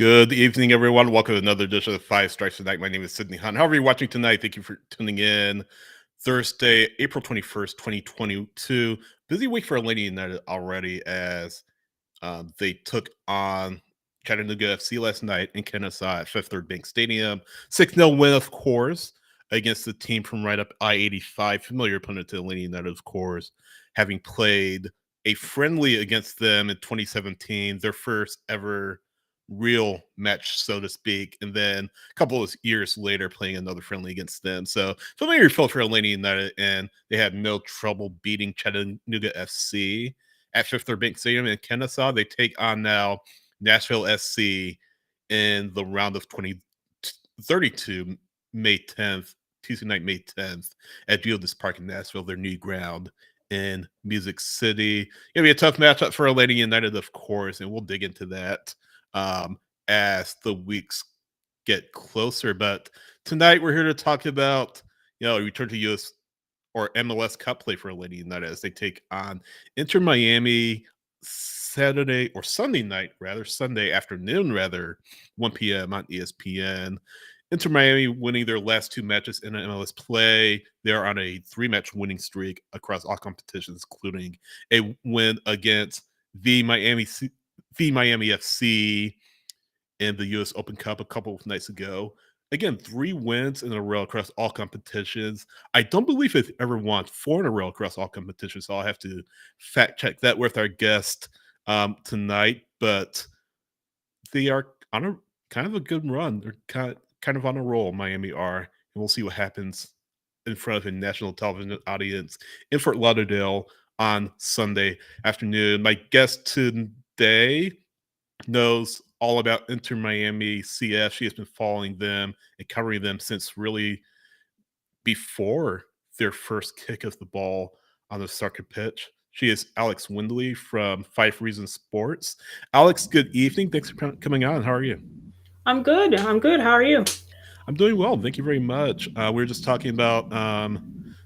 Good evening, everyone. Welcome to another edition of Five Strikes Tonight. My name is Sydney Hunt. However, you're watching tonight, thank you for tuning in. Thursday, April 21st, 2022. Busy week for Atlanta United already as they took on Chattanooga FC last night in Kennesaw at Fifth Third Bank Stadium. 6-0 win, of course, against the team from right up I-85. Familiar opponent to Atlanta United, of course, having played a friendly against them in 2017, their first ever real match, so to speak, and then a couple of years later playing another friendly against them. So familiar felt for Atlanta United, and they had no trouble beating Chattanooga FC at Fifth Third Bank Stadium in Kennesaw. They take on now Nashville SC in the round of 2032, May 10th, Tuesday night, May 10th, at Geodis Park in Nashville, their new ground in Music City. It'll be a tough matchup for Atlanta United, of course, and we'll dig into that um, as the weeks get closer. But tonight we're here to talk about, a return to US or MLS Cup play for Atlanta United as they take on Inter Miami Saturday or Sunday night, rather, Sunday afternoon, rather, 1 p.m. on ESPN. Inter Miami winning their last two matches in MLS play. They're on a three-match winning streak across all competitions, including a win against the Miami FC in the U.S. Open Cup a couple of nights ago. Again, 3 wins in a row across all competitions. I don't believe they've ever won 4 in a row across all competitions, so I'll have to fact check that with our guest tonight. But they are on a kind of a good run. They're kind of on a roll, Miami are, and we'll see what happens in front of a national television audience in Fort Lauderdale on Sunday afternoon. My guest today knows all about Inter Miami CF. She has been following them and covering them since really before their first kick of the ball on the soccer pitch. She is Alex Windley from Five Reasons Sports. Alex, good evening. Thanks for coming on. How are you? I'm good. I'm good. How are you? I'm doing well. Thank you very much. We were just talking about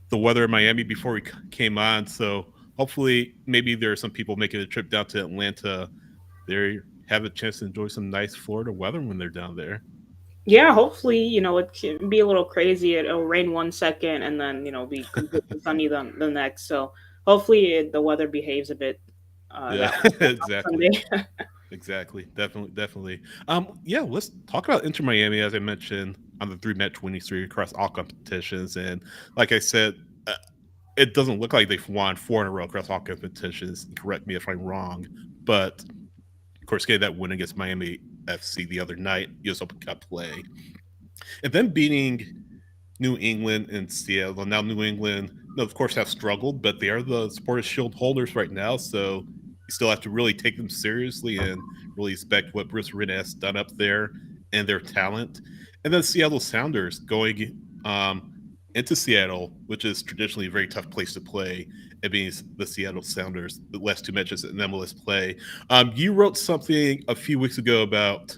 the weather in Miami before we came on. So hopefully, maybe there are some people making a trip down to Atlanta. They have a chance to enjoy some nice Florida weather when they're down there. Yeah, hopefully, it can be a little crazy. It'll rain 1 second and then, be completely sunny the next. So hopefully the weather behaves a bit Yeah, that way on exactly. Sunday. Exactly. Definitely. Definitely. Yeah, let's talk about Inter Miami, as I mentioned, on the 3 match winning streak across all competitions. And like I said, it doesn't look like they've won 4 in a row across all competitions. Correct me if I'm wrong. But of course, getting that win against Miami FC the other night, US Open Cup play, and then beating New England and Seattle. Now, New England, of course, have struggled, but they are the Supporters Shield holders right now. So you still have to really take them seriously and really respect what Bruce Arena has done up there and their talent. And then Seattle Sounders going into Seattle, which is traditionally a very tough place to play. It means the Seattle Sounders, the last 2 matches in MLS play. You wrote something a few weeks ago about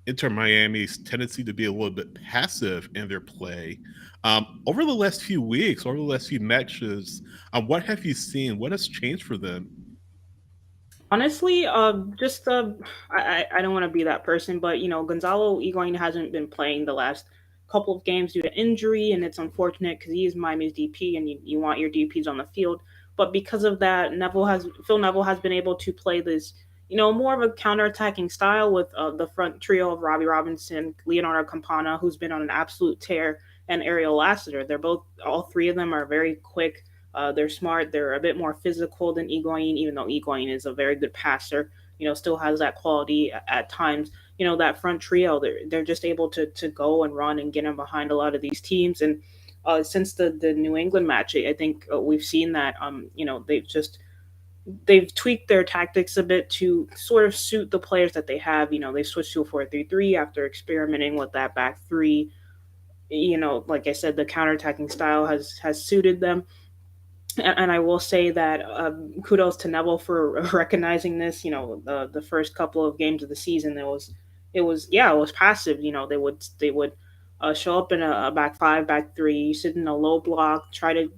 Inter Miami's tendency to be a little bit passive in their play. Over the last few weeks, over the last few matches, what have you seen? What has changed for them? Honestly, just I don't want to be that person, but Gonzalo Higuain hasn't been playing the last couple of games due to injury, and it's unfortunate because he is Miami's DP, and you want your DPS on the field. But because of that, Phil Neville has been able to play this, more of a counter-attacking style with the front trio of Robbie Robinson, Leonardo Campana, who's been on an absolute tear, and Ariel Lassiter. All three of them are very quick, they're smart. They're a bit more physical than Higuain, even though Higuain is a very good passer. Still has that quality at times. That front trio, they're just able to go and run and get in behind a lot of these teams. And since the New England match, I think we've seen that. They've tweaked their tactics a bit to sort of suit the players that they have. They switched to a 4-3-3 after experimenting with that back three. Like I said, the counterattacking style has suited them, and I will say that kudos to Neville for recognizing this. The first couple of games of the season, it was passive. They would show up in a back five, back three, sit in a low block, try to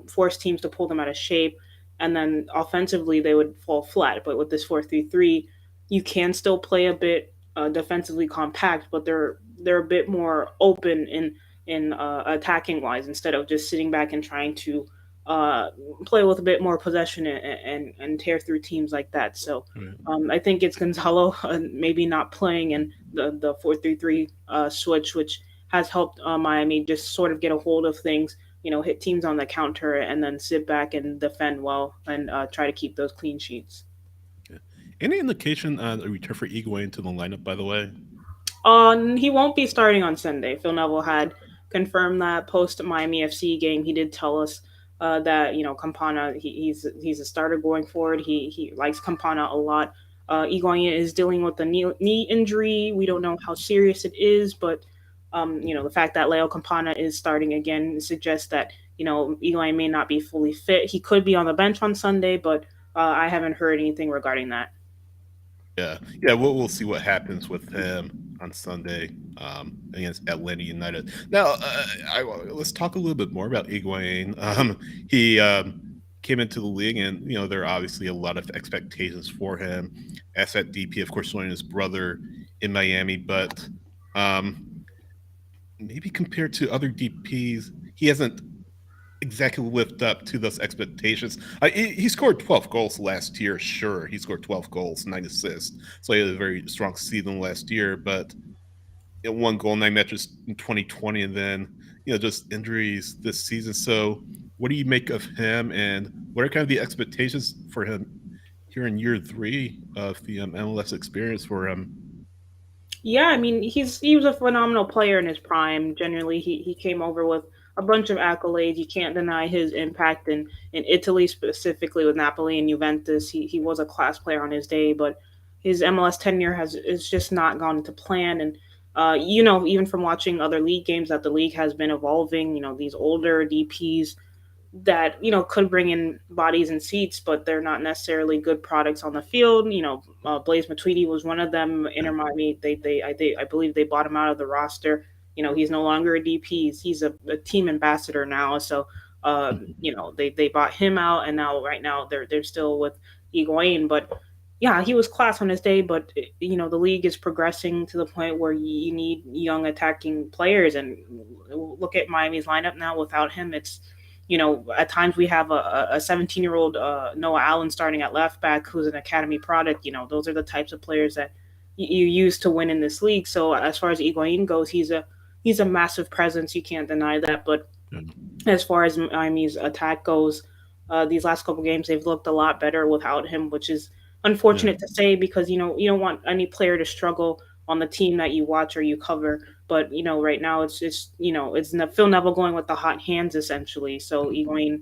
force teams to pull them out of shape, and then offensively they would fall flat. But with this 4-3-3, you can still play a bit. defensively compact, but they're a bit more open in attacking wise instead of just sitting back and trying to uh, play with a bit more possession and tear through teams like that. So Right. I think it's Gonzalo maybe not playing in the 4-3-3 switch, which has helped Miami just sort of get a hold of things. Hit teams on the counter and then sit back and defend well and try to keep those clean sheets. Yeah. Any indication on a return for Iguain to the lineup? By the way. He won't be starting on Sunday. Phil Neville had confirmed that post Miami FC game. He did tell us that Campana he's a starter going forward. He likes Campana a lot. Higuain is dealing with a knee injury. We don't know how serious it is, but the fact that Leo Campana is starting again suggests that Higuain may not be fully fit. He could be on the bench on Sunday, but I haven't heard anything regarding that. Yeah, yeah. We'll see what happens with him on Sunday against Atlanta United. Now, let's talk a little bit more about Iguain. He came into the league, and there are obviously a lot of expectations for him as that DP. Of course, joining his brother in Miami, but um, maybe compared to other DPs, he hasn't exactly lived up to those expectations. He scored 12 goals last year. Sure, he scored 12 goals, 9 assists. So he had a very strong season last year. But 1 goal, 9 matches in 2020, and then just injuries this season. So what do you make of him, and what are kind of the expectations for him here in year three of the MLS experience for him? Yeah, I mean, he was a phenomenal player in his prime. Generally, he came over with a bunch of accolades. You can't deny his impact in Italy, specifically with Napoli and Juventus. He was a class player on his day, but his MLS tenure has is just not gone to plan. And even from watching other league games, that the league has been evolving. These older DPs that could bring in bodies and seats, but they're not necessarily good products on the field. Blaise Matuidi was one of them. Yeah. Inter Miami, I believe they bought him out of the roster. He's no longer a DP. He's a team ambassador now. So, they bought him out, and now right now they're still with Higuain. But yeah, he was class on his day. But the league is progressing to the point where you need young attacking players, and look at Miami's lineup now. Without him, it's at times we have a 17-year-old Noah Allen starting at left back who's an academy product. Those are the types of players that you use to win in this league. So as far as Higuain goes, he's a massive presence. You can't deny that. But Yeah. as far as Miami's attack goes, these last couple games they've looked a lot better without him, which is Yeah. unfortunate to say because you don't want any player to struggle on the team that you watch or you cover. But right now it's Phil Neville going with the hot hands essentially. So Egwene,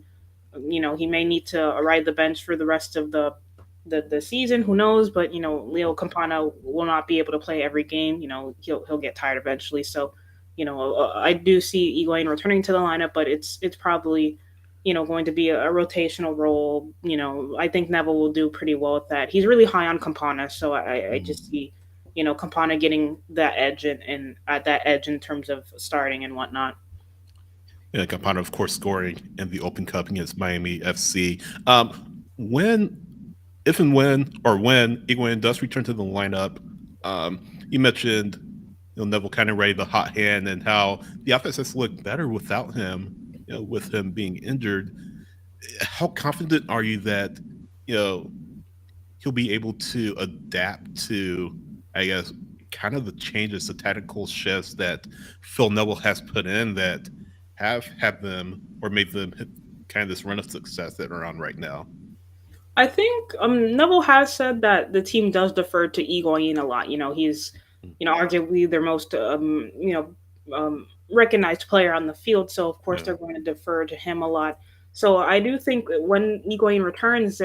he may need to ride the bench for the rest of the season. Who knows? But Leo Campana will not be able to play every game. He'll get tired eventually. So I do see Egwene returning to the lineup, but it's probably going to be a rotational role. I think Neville will do pretty well with that. He's really high on Campana, so I Mhm. just see Campana getting that edge and at that edge in terms of starting and whatnot. Yeah, Campana, of course, scoring in the Open Cup against Miami FC. When, if and when, or when Iguain does return to the lineup, you mentioned Neville kind of ready the hot hand and how the offense has looked better without him. With him being injured, how confident are you that you know he'll be able to adapt to, I guess, kind of the changes, the tactical shifts that Phil Neville has put in that have had them or made them hit kind of this run of success that are on right now. I think Neville has said that the team does defer to Egoin a lot. He's arguably their most recognized player on the field, so of course Yeah. they're going to defer to him a lot. So I do think that when Egoin returns,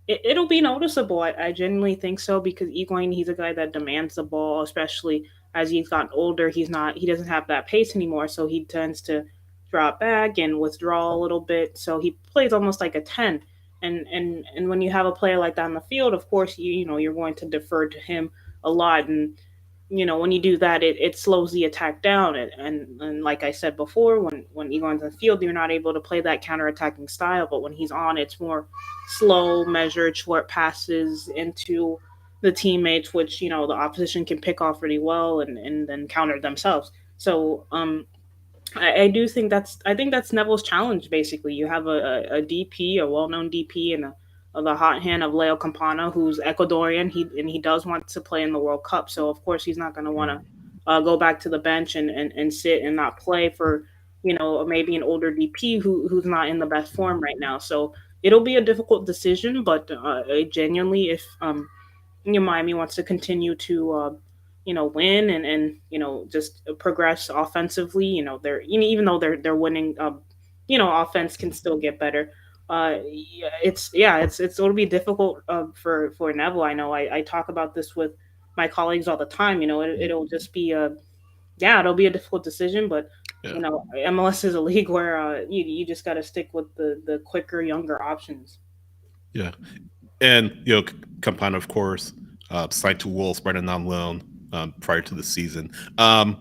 it'll be noticeable. I genuinely think so because Egoin he's a guy that demands the ball, especially as he's gotten older. He doesn't have that pace anymore, so he tends to drop back and withdraw a little bit. So he plays almost like a 10, and when you have a player like that on the field, of course you're going to defer to him a lot, and when you do that, it slows the attack down, and like I said before, when Egon's on the field, you're not able to play that counter-attacking style, but when he's on, it's more slow, measured, short passes into the teammates, which the opposition can pick off really well and then counter themselves. So I do think that's Neville's challenge. Basically, you have DP, a well-known DP, and the hot hand of Leo Campana, who's Ecuadorian. He does want to play in the World Cup, so of course he's not going to want to go back to the bench and sit and not play for maybe an older DP who's not in the best form right now. So it'll be a difficult decision, but genuinely, if Miami wants to continue to win and just progress offensively. They're even though they're winning, offense can still get better. It'll be difficult for Neville. I know I talk about this with my colleagues all the time. It'll just be it'll be a difficult decision, but Yeah. MLS is a league where you just got to stick with the quicker, younger options. Yeah. And Campana, of course, signed to Wolves, running on loan prior to the season. I,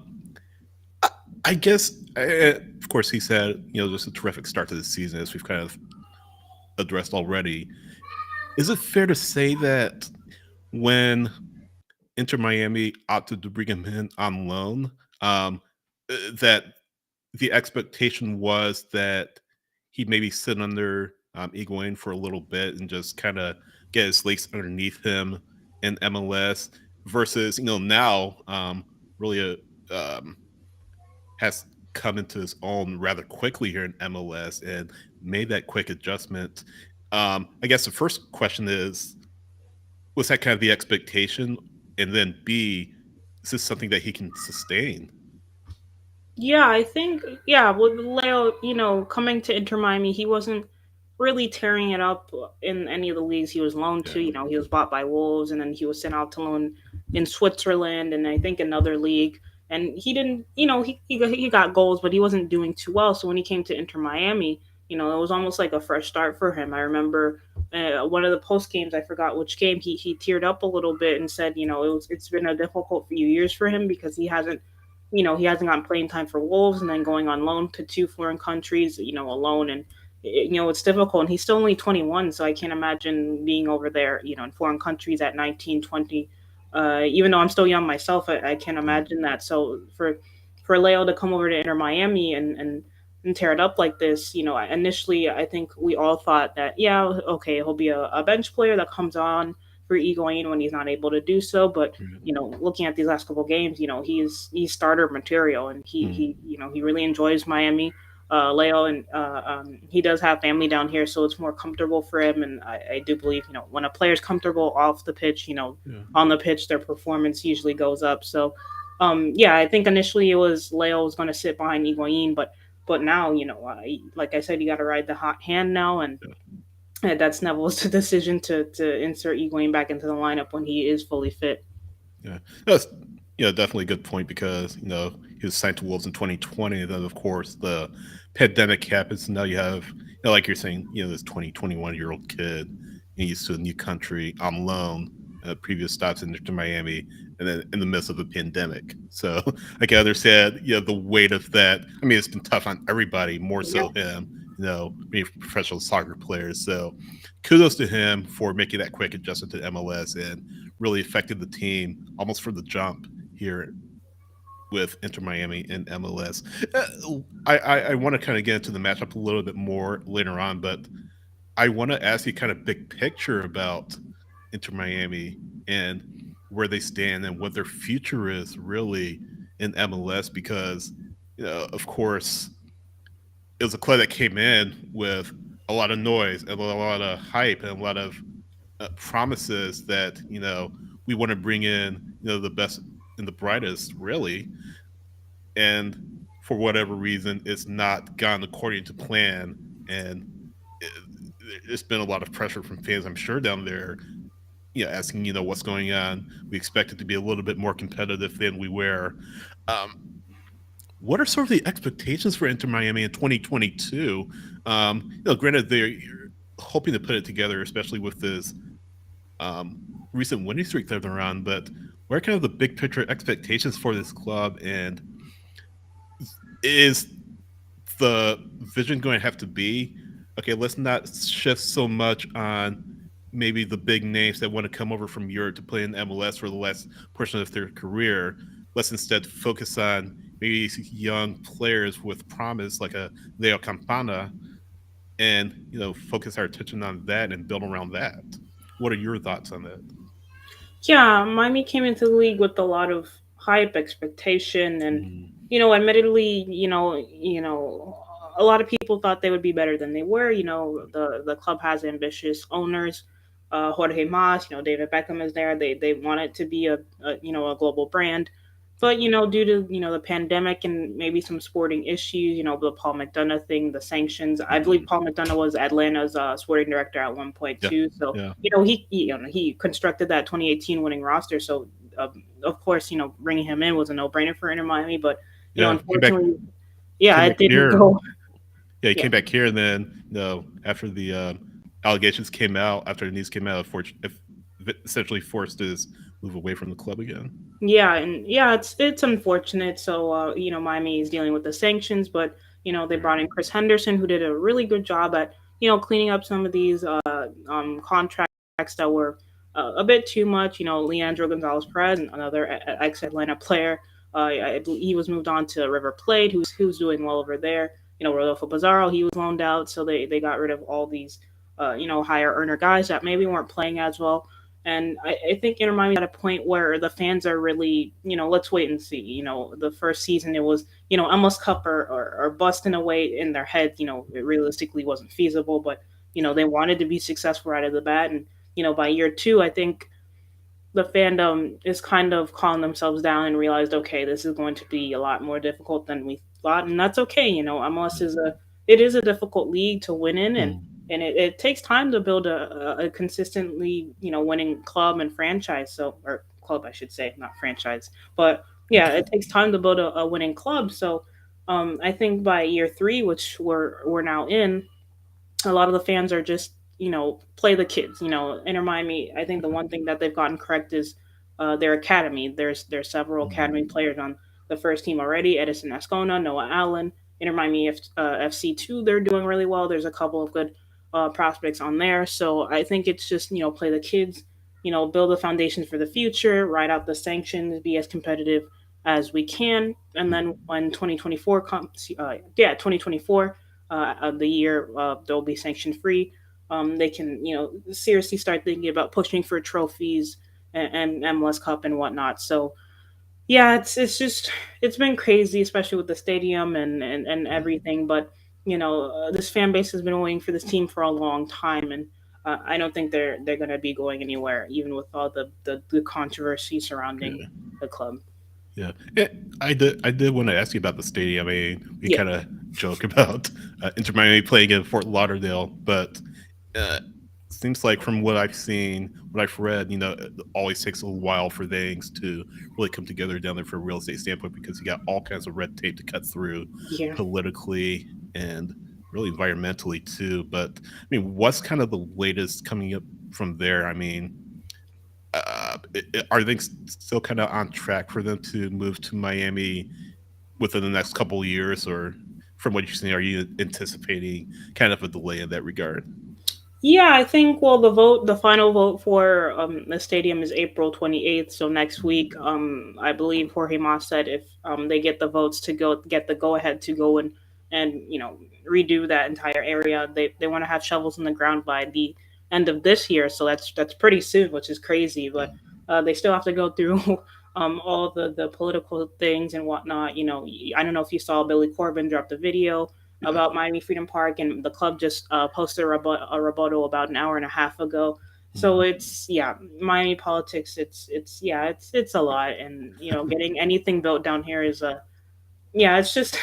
I guess, of course, he said just a terrific start to the season, as we've kind of addressed already. Is it fair to say that when Inter Miami opted to bring him in on loan, that the expectation was that he'd maybe sit under Iguain for a little bit and just kind of get his legs underneath him in MLS versus now really has come into his own rather quickly here in MLS and made that quick adjustment. I guess the first question is, was that kind of the expectation? And then B, is this something that he can sustain? Yeah, I think with Leo, coming to Inter Miami, he wasn't really tearing it up in any of the leagues he was loaned to. Yeah. He was bought by Wolves, and then he was sent out to loan in Switzerland and I think another league. And he didn't, he got goals, but he wasn't doing too well. So when he came to Inter Miami, it was almost like a fresh start for him. I remember one of the post games, I forgot which game, he teared up a little bit and said, it's been a difficult few years for him because he hasn't gotten playing time for Wolves, and then going on loan to two foreign countries, alone, and it's difficult. And he's still only 21, so I can't imagine being over there, in foreign countries at 19, 20. Even though I'm still young myself, I can't imagine that. So for Leo to come over to Inter Miami and tear it up like this, initially I think we all thought that okay, he'll be a bench player that comes on for Iguain when he's not able to do so, but looking at these last couple games, he's starter material, and he really enjoys Miami, Leo, and he does have family down here, so it's more comfortable for him. And I do believe when a player's comfortable off the pitch, Yeah. on the pitch their performance usually goes up. So I think initially it was Leo was going to sit behind Iguain, but now like I said, you got to ride the hot hand now, and that's Neville's decision to insert Iguain back into the lineup when he is fully fit. Yeah, that's definitely a good point because he was signed to Wolves in 2020, and then of course the pandemic happens. And now you have like you're saying, this 21-year-old kid used to a new country on loan, previous stops in Miami, and then in the midst of a pandemic. So I can understand the weight of that. I mean, it's been tough on everybody, more so him. Being professional soccer players. So kudos to him for making that quick adjustment to MLS and really affected the team almost from the jump here with Inter Miami and MLS. I want to kind of get into the matchup a little bit more later on, but I want to ask you kind of big picture about Inter Miami and where they stand and what their future is really in MLS because, of course, it was a club that came in with a lot of noise and a lot of hype and a lot of promises that we want to bring in the best and the brightest really, and for whatever reason it's not gone according to plan, and it, it's been a lot of pressure from fans, I'm sure, down there asking what's going on. We expect it to be a little bit more competitive than we were. um, what are sort of the expectations for Inter Miami in 2022? Granted, they're hoping to put it together, especially with this um, recent winning streak that they're on. But what are kind of the big picture expectations for this club? And is the vision going to have to be, okay, let's not shift so much on maybe the big names that want to come over from Europe to play in MLS for the last portion of their career. Let's instead focus on maybe young players with promise, like a Leo Campana, and focus our attention on that and build around that. What are your thoughts on that? Yeah, Miami came into the league with a lot of hype, expectation, and Mm, admittedly, a lot of people thought they would be better than they were. The club has ambitious owners. Jorge Mas, David Beckham is there. They want it to be a global brand, but due to the pandemic and maybe some sporting issues, the Paul McDonough thing, the sanctions. I believe mm, Paul McDonough was Atlanta's sporting director at one point yeah, too. So yeah, he constructed that 2018 winning roster. So of course, bringing him in was a no brainer for Inter Miami. But yeah. unfortunately, yeah, Came it back didn't here. go. Yeah, he Yeah, came back here, and then after the allegations came out, after the news came out, essentially forced his move away from the club again. yeah, and yeah, it's unfortunate. So Miami is dealing with the sanctions, but they brought in Chris Henderson, who did a really good job at cleaning up some of these contracts that were a bit too much. Leandro Gonzalez Perez, another ex Atlanta player, he was moved on to River Plate, who's doing well over there. Rodolfo Pizarro, he was loaned out, so they got rid of all these higher earner guys that maybe weren't playing as well. And I think Inter Miami's at a point where the fans are really, let's wait and see. The first season it was, MLS Cup or busting away in their heads. It realistically wasn't feasible, but they wanted to be successful right at the bat. And by year two, I think the fandom is kind of calling themselves down and realized, okay, this is going to be a lot more difficult than we thought, and that's okay. MLS is a difficult league to win in, and Mm, it takes time to build a consistently winning club and franchise. So or club, I should say, not franchise, but yeah, it takes time to build a winning club. So I think by year three, which we're now in, a lot of the fans are just play the kids. Inter Miami. I think the one thing that they've gotten correct is their academy. There's several academy mm, players on the first team already. Edison Ascona, Noah Allen, Inter Miami FC2. They're doing really well. There's a couple of good prospects on there. So I think it's just play the kids. Build the foundations for the future. Ride out the sanctions. Be as competitive as we can. And then mm, when 2024 comes, 2024 of the year, they'll be sanction free. They can, seriously start thinking about pushing for trophies and MLS Cup and whatnot. So yeah, it's just it's been crazy, especially with the stadium and mm, everything. But this fan base has been waiting for this team for a long time, and I don't think they're going to be going anywhere, even with all the controversy surrounding yeah. the club. Yeah, I did want to ask you about the stadium. I mean, we Yeah, kind of joke about Inter Miami playing in Fort Lauderdale, but uh, seems like from what I've seen, what I've read, it always takes a while for things to really come together down there for a real estate standpoint because you got all kinds of red tape to cut through yeah. politically and really environmentally too. But I mean, what's kind of the latest coming up from there? I mean, are things still kind of on track for them to move to Miami within the next couple of years, or from what you're saying, are you anticipating kind of a delay in that regard? Yeah, I think well the final vote for the stadium is April 28th, so next week. I believe Jorge Mas said if they get the votes to go get the go ahead to go and redo that entire area, they want to have shovels in the ground by the end of this year. So that's pretty soon, which is crazy. Yeah, But they still have to go through all the political things and whatnot. I don't know if you saw Billy Corbin dropped a video yeah. about Miami Freedom Park, and the club just posted a rebuttal about an hour and a half ago. So Mm, it's yeah, Miami politics. It's yeah, it's a lot, and getting anything built down here is a yeah, it's just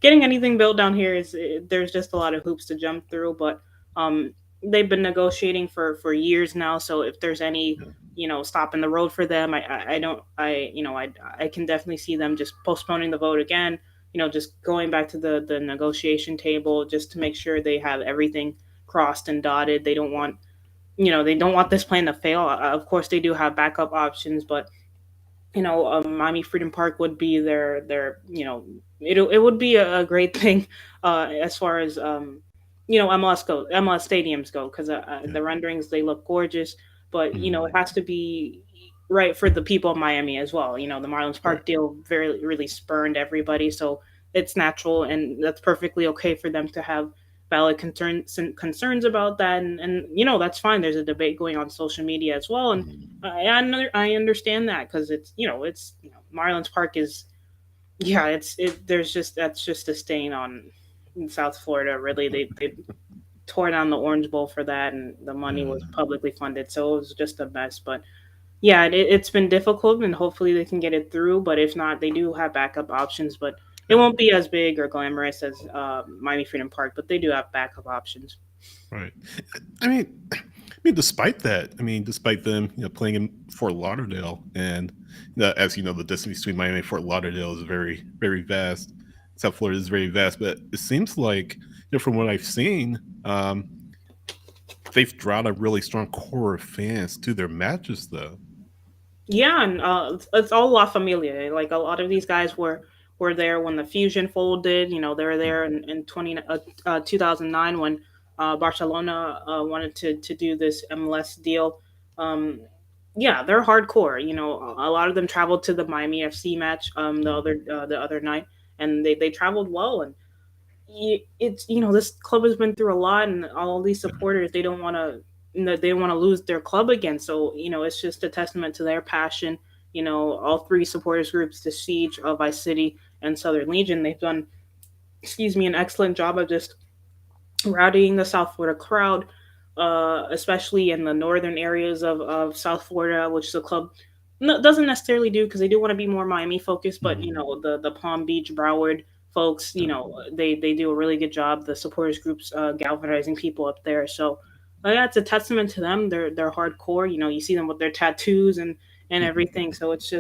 getting anything built down here there's just a lot of hoops to jump through, but um they've been negotiating for years now, so if there's any yeah, stop in the road for them, I don't I can definitely see them just postponing the vote again, just going back to the negotiation table just to make sure they have everything crossed and dotted. They don't want this plan to fail. Of course they do have backup options, but Miami Freedom Park would be their it would be a great thing as far as MLS stadiums go because Yeah. the renderings they look gorgeous, but it Mm, has to be right for the people of Miami as well. The Marlins right. Park deal very really spurned everybody, so it's natural and that's perfectly okay for them to have valid concerns about that, and that's fine. There's a debate going on social media as well, and Mm, I understand that because it's Marlins Park is yeah, there's just that's just a stain on in South Florida. Really, they tore down the Orange Bowl for that, and the money was yeah. publicly funded, so it was just a mess. But yeah, it's been difficult, and hopefully they can get it through. But if not, they do have backup options, but it Yeah. won't be as big or glamorous as Miami Freedom Park. But they do have backup options. Right. I mean, despite that, despite them, playing in Fort Lauderdale, and as you know, the distance between Miami and Fort Lauderdale is very, very vast. South Florida is very vast, but it seems like, from what I've seen, they've drawn a really strong core of fans to their matches, though. Yeah, and it's all La Familia. Like a lot of these guys were there when the fusion folded. They were there Mm, in 2009 when Barcelona wanted to do this MLS deal. Um, yeah, they're hardcore. A lot of them traveled to the Miami FC match mm, the other night, and they traveled well. And it's this club has been through a lot, and all these yeah, supporters they don't want to lose their club again. So it's just a testament to their passion. All three supporters groups, the Siege, Vice City, and Southern Legion, they've done, excuse me, an excellent job of just rallying the South Florida crowd, especially in the northern areas of South Florida, which the club doesn't necessarily do because they do want to be more Miami focused. But mm, the Palm Beach, Broward folks, yeah, they do a really good job. The supporters groups galvanizing people up there. So yeah, it's a testament to them. They're hardcore. You see them with their tattoos and mhm, everything. So it's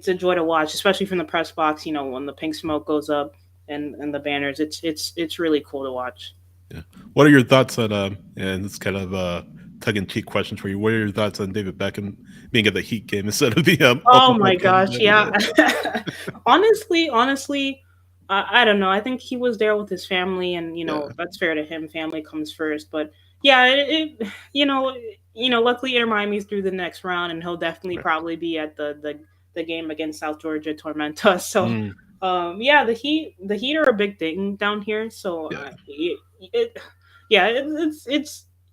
a joy to watch, especially from the press box. When the pink smoke goes up and the banners. It's really cool to watch. yeah. What are your thoughts on, and it's kind of a tongue in cheek question for you. What are your thoughts on David Beckham being at the Heat game instead of the Oh Open my Cup game gosh, yeah. Saturday? Honestly, I don't know. I think he was there with his family, and Yeah, that's fair to him. Family comes first, but yeah, you know, luckily Inter Miami's through the next round, and he'll definitely right. probably be at the game against South Georgia Tormenta. So, Mm, yeah, the Heat are a big thing down here. So, yeah, yeah,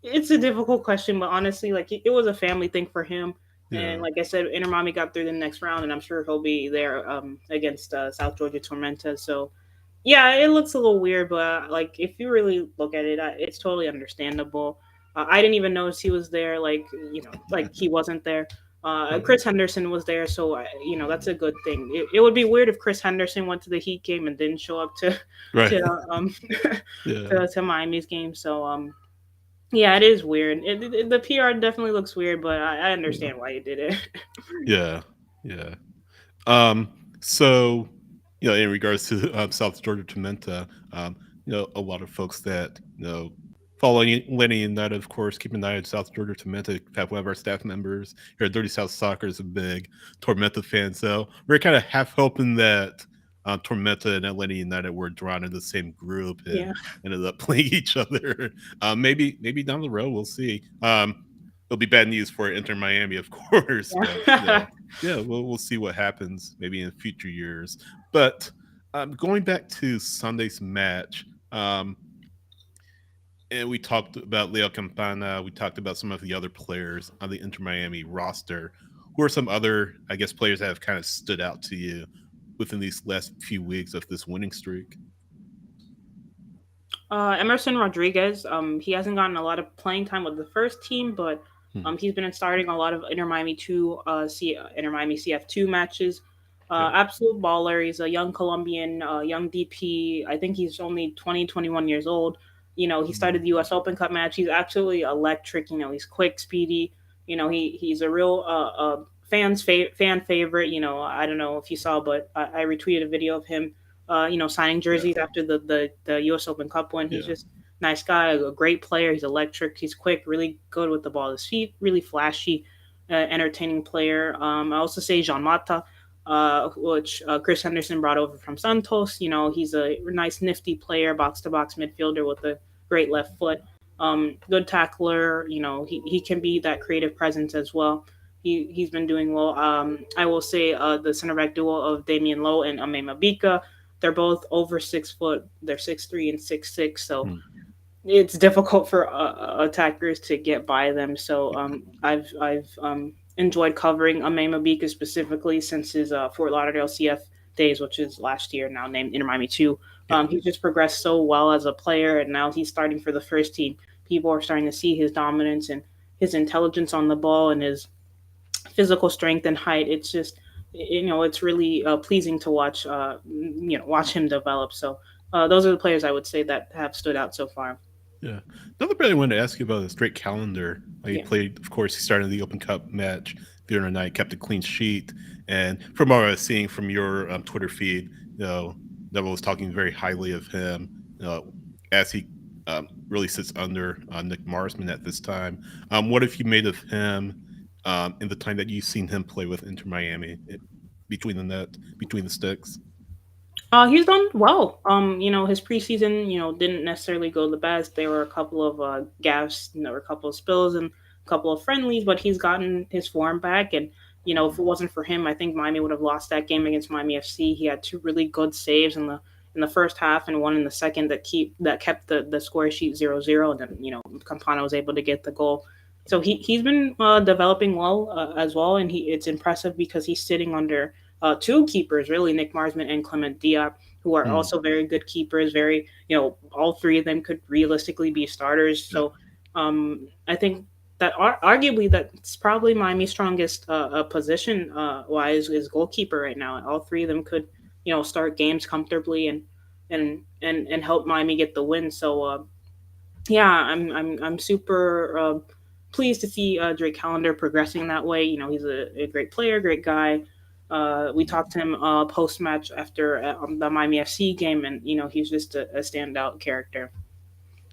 it's a difficult question, but honestly, like it was a family thing for him. And yeah, like I said, Inter Miami got through the next round, and I'm sure he'll be there against South Georgia Tormenta. So, yeah, it looks a little weird, but like if you really look at it, it's totally understandable. I didn't even notice he was there. Like like he wasn't there. right, Chris Henderson was there, so that's a good thing. It would be weird if Chris Henderson went to the Heat game and didn't show up to right. to um Yeah, to Miami's game. So yeah, it is weird. The PR definitely looks weird, but I yeah, understand why you did it. yeah, yeah. So, in regards to South Georgia Tormenta, a lot of folks that following Lenny and that, of course, keep an eye on South Georgia Tormenta. In fact, one of our staff members here at Dirty South Soccer is a big Tormenta fan, so we're kind of half hoping that Tormenta and Atlanta United were drawn in the same group and Yeah, ended up playing each other. Maybe down the road we'll see. It'll be bad news for Inter Miami, of course, but yeah. yeah, we'll see what happens maybe in future years. But going back to Sunday's match, and we talked about Leo Campana. We talked about some of the other players on the Inter Miami roster. Who are some other, I guess, players that have kind of stood out to you within these last few weeks of this winning streak? Emerson Rodriguez. He hasn't gotten a lot of playing time with the first team, but Hmm. he's been starting a lot of Inter Miami CF2 matches. Yeah. Absolute baller. He's a young Colombian, young DP. I think he's only 20, 21 years old. He started Mhm. the U.S. Open Cup match. He's absolutely electric. He's quick, speedy. He's a real fan favorite. I don't know if you saw, but I retweeted a video of him signing Yeah. jerseys after the U.S. Open Cup win. He's Yeah. just nice guy, a great player. He's electric. He's quick, really good with the ball at his feet, really flashy, entertaining player. I also say Jean Mata, which Chris Henderson brought over from Santos. He's a nice, nifty player, box to box midfielder with great left foot. Good tackler. He can be that creative presence as well. He's been doing well. I will say the center back duo of Damian Lowe and Ame Mabika, they're both over 6 foot. They're 6'3" and 6'6", so Mm. it's difficult for attackers to get by them. So I've enjoyed covering Ame Mabika specifically since his Fort Lauderdale CF days, which is last year, now named Inter Miami 2. Yeah. He just progressed so well as a player, and now he's starting for the first team. People are starting to see his dominance and his intelligence on the ball and his physical strength and height. It's just, it's really pleasing to watch. Watch him develop. So those are the players I would say that have stood out so far. Yeah. Another player I wanted to ask you about is Drake Callender. He Yeah. played, of course, he started the Open Cup match the other night, kept a clean sheet. And from what I was seeing from your Twitter feed, Neville was talking very highly of him as he really sits under Nick Marsman at this time. What have you made of him in the time that you've seen him play with Inter Miami between the net, between the sticks? He's done well. His preseason, didn't necessarily go the best. There were a couple of gaffes, there were a couple of spills and a couple of friendlies, but he's gotten his form back. And if it wasn't for him, I think Miami would have lost that game against Miami FC. He had two really good saves in the first half and one in the second that kept the score sheet 0-0. And then Campana was able to get the goal. So he's been developing well as well, and it's impressive because he's sitting under two keepers, really, Nick Marsman and Clement Diop, who are Hmm. also very good keepers. Very, all three of them could realistically be starters. Yeah. So I think that arguably that's probably Miami's strongest position wise is goalkeeper right now. All three of them could, start games comfortably and help Miami get the win. So yeah, I'm super pleased to see Drake Callender progressing that way. He's a great player, great guy. We talked to him post match after the Miami FC game, and he's just a standout character.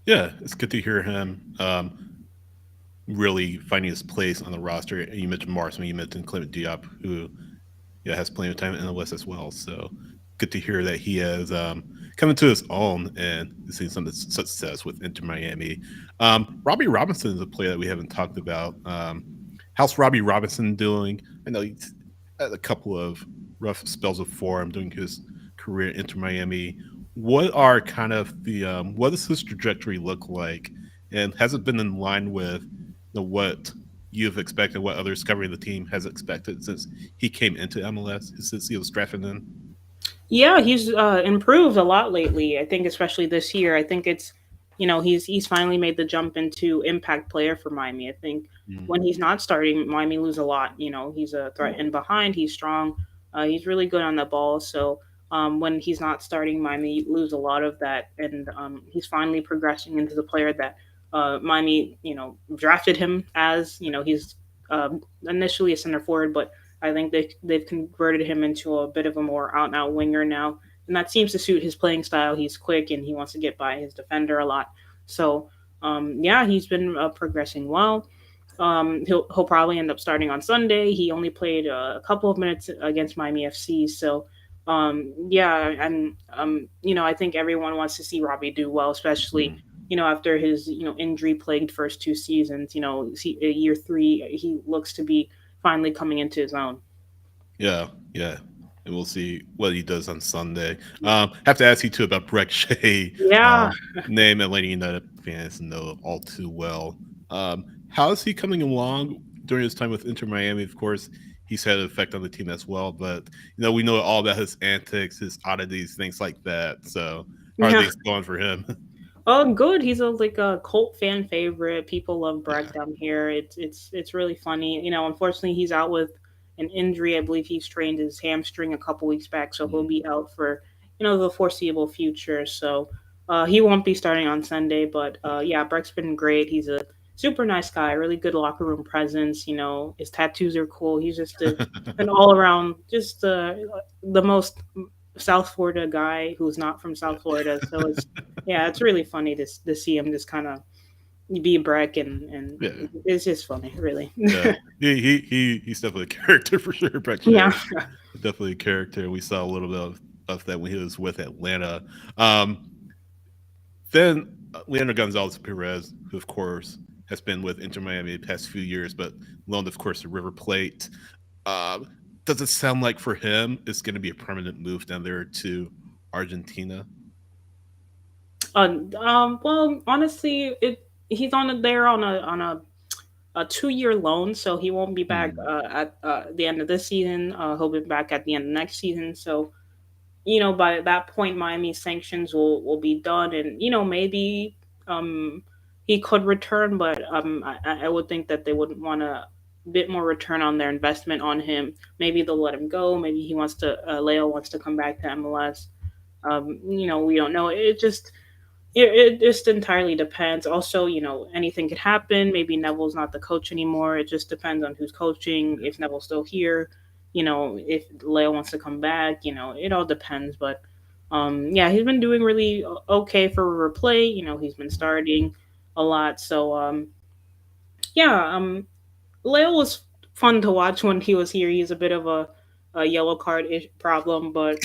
Yeah, it's good to hear him really finding his place on the roster. You mentioned Marsman, you mentioned Clement Diop, who has plenty of time in the West as well. So good to hear that he has come into his own and seeing some success with Inter Miami. Robbie Robinson is a player that we haven't talked about. How's Robbie Robinson doing? I know he's had a couple of rough spells of form during his career at Inter Miami. What are kind of the what does his trajectory look like, and has it been in line with what you've expected, what others covering the team has expected since he came into MLS, since he was drafted in? Yeah, he's improved a lot lately. I think, especially this year. I think it's, he's finally made the jump into impact player for Miami. I think Mm. when he's not starting, Miami lose a lot. He's a threat in behind. He's strong. He's really good on the ball. So when he's not starting, Miami lose a lot of that, and he's finally progressing into the player that Miami, drafted him as. He's initially a center forward, but I think they've converted him into a bit of a more out and out winger now, and that seems to suit his playing style. He's quick and he wants to get by his defender a lot. So yeah, he's been progressing well. He'll probably end up starting on Sunday. He only played a couple of minutes against Miami FC, so yeah, and I think everyone wants to see Robbie do well, especially Mm. after his injury plagued first two seasons. Year three, he looks to be finally coming into his own. Yeah, yeah. And we'll see what he does on Sunday. Have to ask you too about Breck Shea, Yeah, name Atlanta United fans know all too well. How is he coming along during his time with Inter Miami? Of course, he's had an effect on the team as well, but we know all about his antics, his oddities, things like that. So, how are yeah. things going for him? Oh, good. He's a cult fan favorite. People love Breck Yeah. down here. It's really funny. Unfortunately, he's out with an injury. I believe he's strained his hamstring a couple weeks back, so he'll Mm. be out for the foreseeable future. So he won't be starting on Sunday. But yeah, Breck's been great. He's a super nice guy. Really good locker room presence. His tattoos are cool. He's just an all around just the most South Florida guy who's not from South Florida. So it's really funny to see him just kind of be Breck, Yeah. and it's just funny, really. Yeah, he's definitely a character for sure. Breck Yeah. Shea, definitely a character. We saw a little bit of that when he was with Atlanta. Um, then Leandro Gonzalez Perez, who of course has been with Inter Miami the past few years, but loaned, of course, to River Plate. Uh, does it sound like for him it's going to be a permanent move down there to Argentina? Well, honestly, it he's on there on a 2 year loan, so he won't be back Hmm. at the end of this season. He'll be back at the end of next season. So by that point, Miami's sanctions will be done, and maybe um he could return, but I would think that they would want a bit more return on their investment on him. Maybe they'll let him go. Maybe Leo wants to come back to MLS. We don't know. It just entirely depends. Also, anything could happen. Maybe Neville's not the coach anymore. It just depends on who's coaching. If Neville's still here, if Leo wants to come back, it all depends. But yeah, he's been doing really okay for River Plate. He's been starting a lot. So yeah, Leo was fun to watch when he was here. He's a bit of a yellow card ish problem, but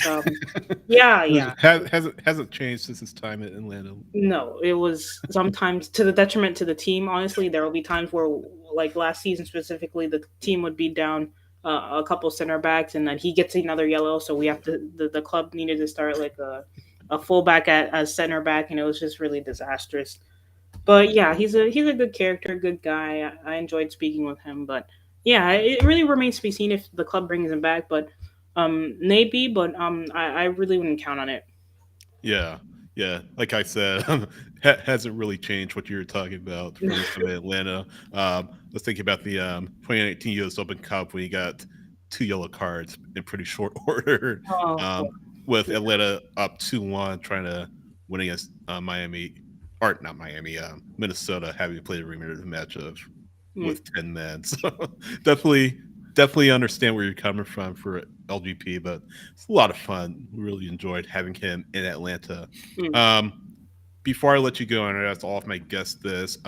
yeah, yeah. Hasn't changed since his time in Atlanta. No, it was sometimes to the detriment to the team. Honestly, there will be times where, like last season specifically, the team would be down a couple center backs, and then he gets another yellow. So we have to the club needed to start like a fullback at as center back, and it was just really disastrous. But yeah, he's a good character, good guy. I enjoyed speaking with him, but yeah, it really remains to be seen if the club brings him back. But maybe, but I really wouldn't count on it. Yeah, yeah. Like I said, hasn't really changed what you were talking about from his time in Atlanta. Let's think about the 2019 U.S. Open Cup when he got two yellow cards in pretty short order, Oh, um, with Atlanta up 2-1, trying to win against Miami, or not Miami, Minnesota, having to play the remainder of the match of yeah. with 10 men. So definitely, definitely understand where you're coming from for LGP, but it's a lot of fun. We really enjoyed having him in Atlanta. Mm. Um, before I let you go, and I ask all of my guests this,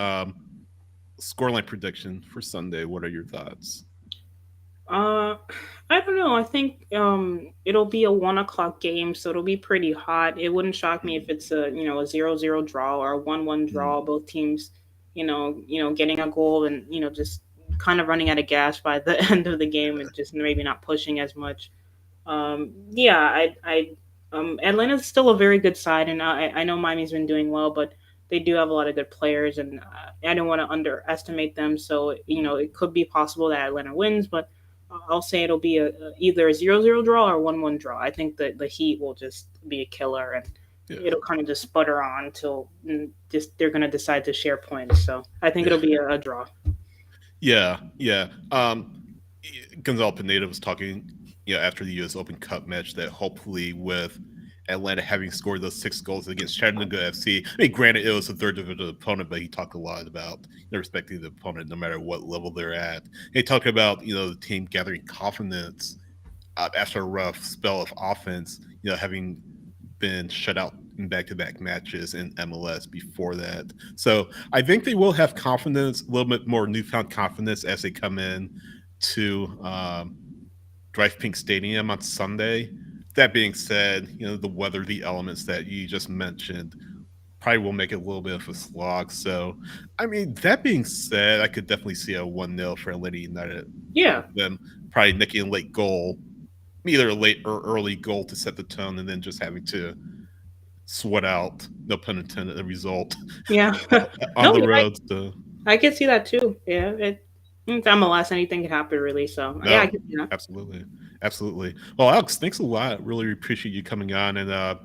scoreline prediction for Sunday. What are your thoughts? Uh, I don't know. I think it'll be a 1 o'clock game, so it'll be pretty hot. It wouldn't shock me if Mm, it's a 0-0 draw or a 1-1 draw. mm, Both teams, getting a goal and just kind of running out of gas by the end of the game and just maybe not pushing as much. Yeah, Atlanta's still a very good side, and I know Miami's been doing well, but they do have a lot of good players, and I don't want to underestimate them. So it could be possible that Atlanta wins, but I'll say it'll be either a 0-0 draw or 1-1 draw. I think that the Heat will just be a killer, and yeah, it'll kind of just sputter on until just they're gonna decide to share points. So I think it'll yeah, be a draw. yeah, yeah. Gonzalo Pineda was talking, after the U.S. Open Cup match that hopefully with Atlanta having scored those 6 goals against Chattanooga FC. I mean, granted, it was a third division opponent, but he talked a lot about respecting the opponent no matter what level they're at. He talked about the team gathering confidence after a rough spell of offense. Having been shut out in back-to-back matches in MLS before that. So I think they will have confidence, a little bit more newfound confidence as they come in to Drive Pink Stadium on Sunday. That being said, the weather, the elements that you just mentioned probably will make it a little bit of a slog. So, I mean, that being said, I could definitely see a 1-0 for Atlanta United Yeah, with them probably nicking a late goal, either a late or early goal to set the tone, and then just having to sweat out, no pun intended, the result yeah. on No, the road. So, I could see that too. Yeah, it's MLS. Anything can happen, really. So yeah, I no, can see that. absolutely. Absolutely. Well, Alex, thanks a lot. Really appreciate you coming on, and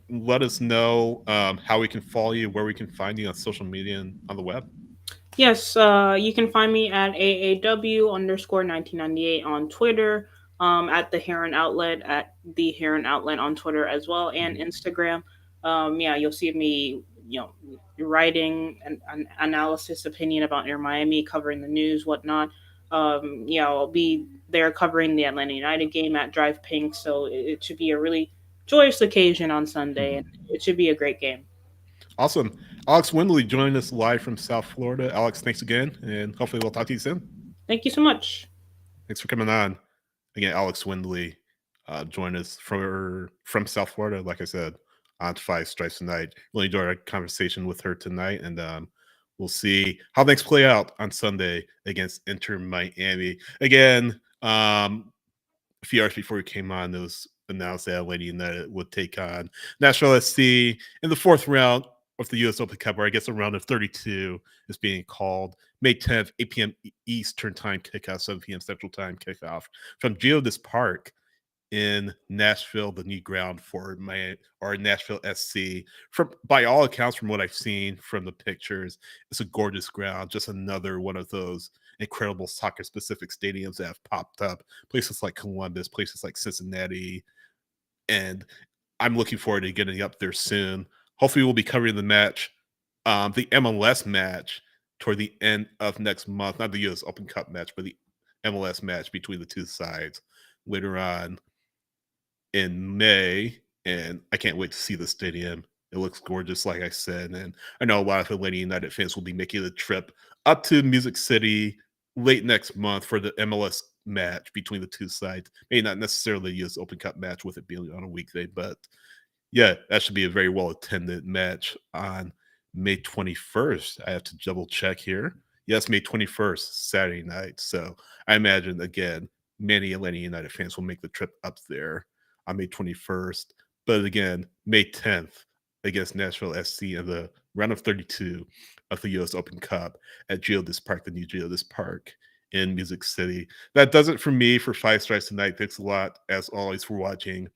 let us know how we can follow you, where we can find you on social media and on the web. Yes, you can find me at AAW_1998 on Twitter, at the Heron Outlet, at the Heron Outlet on Twitter as well, and Mhm. Instagram. Yeah, you'll see me, writing an analysis opinion about Air Miami, covering the news, whatnot. Yeah, I'll be there covering the Atlanta United game at Drive Pink, so it should be a really joyous occasion on Sunday, and Mhm. it should be a great game. Awesome. Alex Windley joining us live from South Florida. Alex, thanks again, and hopefully we'll talk to you soon. Thank you so much. Thanks for coming on. Again, Alex Windley joined us from South Florida, like I said. on Five Strikes Tonight. Really enjoyed our conversation with her tonight, and we'll see how things play out on Sunday against Inter Miami. Again, a few hours before we came on, it was announced that Lady United would take on Nashville SC in the fourth round of the U.S. Open Cup, or I guess a round of 32 is being called. May 10th, 8 p.m. Eastern Time kickoff, 7 p.m. Central Time kickoff from Geodis Park in Nashville, the new ground for Nashville SC. From by all accounts, from what I've seen from the pictures, it's a gorgeous ground. Just another one of those incredible soccer-specific stadiums that have popped up. Places like Columbus, places like Cincinnati, and I'm looking forward to getting up there soon. Hopefully, we'll be covering the match, the MLS match, toward the end of next month. Not the U.S. Open Cup match, but the MLS match between the two sides later on in May, and I can't wait to see the stadium. It looks gorgeous, like I said, and I know a lot of Atlanta United fans will be making the trip up to Music City late next month for the MLS match between the two sides. Maybe not necessarily the U.S. Open Cup match with it being on a weekday, but yeah, that should be a very well attended match on May 21st. I have to double check here. Yes, May 21st, Saturday night. So I imagine, again, many Atlanta United fans will make the trip up there on May 21st. But again, May 10th against Nashville SC in the round of 32 of the U.S. Open Cup at Geodis Park, the new Geodis Park in Music City. That does it for me for Five Strikes Tonight. Thanks a lot, as always, for watching.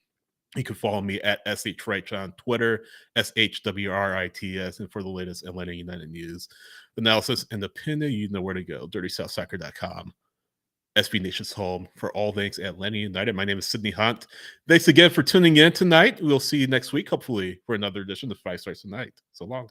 You can follow me at SHWrites on Twitter, SHWRITS, and for the latest Atlanta United news, analysis, and opinion, you know where to go, DirtySouthSoccer.com. SB Nation's home for all things Atlanta United. My name is Sidney Hunt. Thanks again for tuning in tonight. We'll see you next week, hopefully, for another edition of Five Strikes Tonight. So long.